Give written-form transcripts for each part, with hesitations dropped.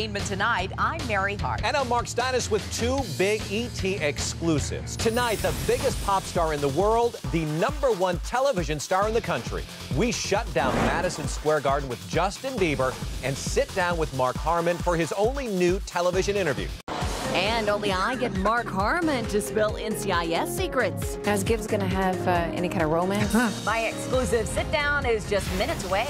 Tonight, I'm Mary Hart. And I'm Mark Steinis with two big ET exclusives. Tonight, the biggest pop star in the world, the #1 television star in the country. We shut down Madison Square Garden with Justin Bieber and sit down with Mark Harmon for his only new television interview. And only I get Mark Harmon to spill NCIS secrets. Is Gibbs going to have any kind of romance? My exclusive sit-down is just minutes away.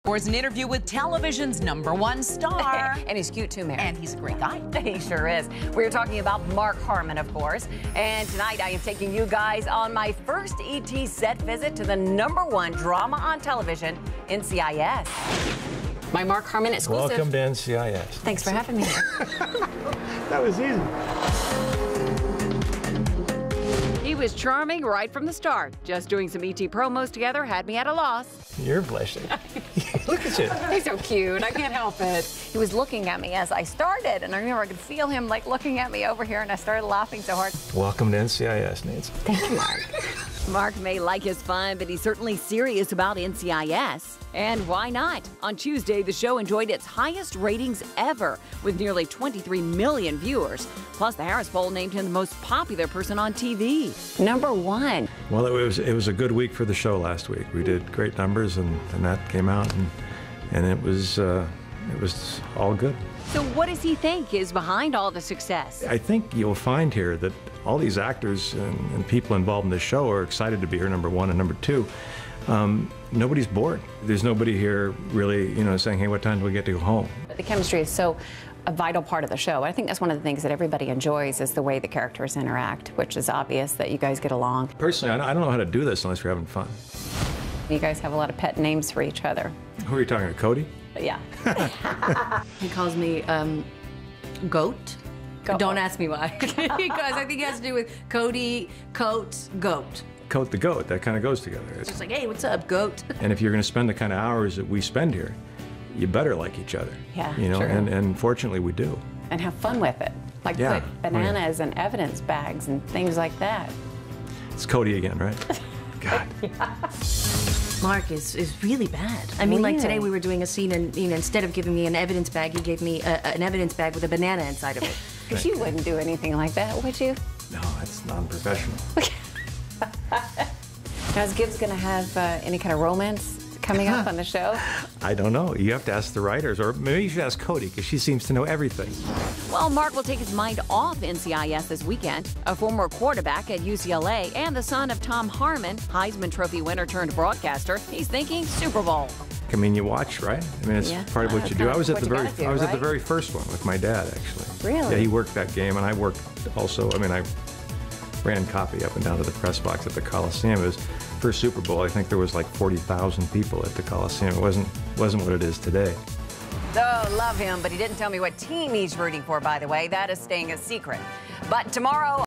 There's an interview with television's #1 star. And he's cute too, Mary. And he's a great guy. He sure is. We're talking about Mark Harmon, of course. And tonight I am taking you guys on my first ET set visit to the #1 drama on television, NCIS. My Mark Harmon exclusive. Welcome to NCIS. Thanks for having me. That was easy. He was charming right from the start. Just doing some ET promos together had me at a loss. You're blushing. Look at you. He's so cute. I can't help it. He was looking at me as I started, and I remember I could feel him like looking at me over here, and I started laughing so hard. Welcome to NCIS, Nancy. Thank you, Mark. Mark may like his fun, but he's certainly serious about NCIS. And why not? On Tuesday, the show enjoyed its highest ratings ever, with nearly 23 million viewers. Plus, the Harris poll named him the most popular person on TV. #1. Well, it was a good week for the show last week. We did great numbers, and that came out, and it was all good. So what does he think is behind all the success? I think you'll find here that all these actors and people involved in the show are excited to be here, #1 and #2. Nobody's bored. There's nobody here really, saying, hey, what time do we get to go home? The chemistry is so a vital part of the show. I think that's one of the things that everybody enjoys is the way the characters interact, which is obvious that you guys get along. Personally, I don't know how to do this unless you're having fun. You guys have a lot of pet names for each other. Who are you talking to, Cody? Yeah. He calls me Goat. Don't ask me why. Because I think it has to do with Cody, Coat, Goat. Coat the goat, that kind of goes together. It's just like, hey, what's up, Goat? And if you're going to spend the kind of hours that we spend here, you better like each other. Yeah, true. and and fortunately we do. And have fun with it. Like Yeah. put bananas and evidence bags and things like that. It's Cody again, right? God. Mark is really bad. I mean, like today we were doing a scene and instead of giving me an evidence bag, he gave me an evidence bag with a banana inside of it. Because you wouldn't do anything like that, would you? No, that's non-professional. Now, is Gibbs going to have any kind of romance coming up on the show? I don't know. You have to ask the writers, or maybe you should ask Cody, because she seems to know everything. Well, Mark will take his mind off NCIS this weekend. A former quarterback at UCLA and the son of Tom Harmon, Heisman Trophy winner turned broadcaster, he's thinking Super Bowl. I mean, you watch, right? I mean, it's part of what you do. I was at the very first one with my dad, actually. Really? Yeah, he worked that game, and I worked also. I mean, I ran copy up and down to the press box at the Coliseum. It was first Super Bowl. I think there was like 40,000 people at the Coliseum. It wasn't what it is today. Oh, love him, but he didn't tell me what team he's rooting for, by the way. That is staying a secret. But tomorrow...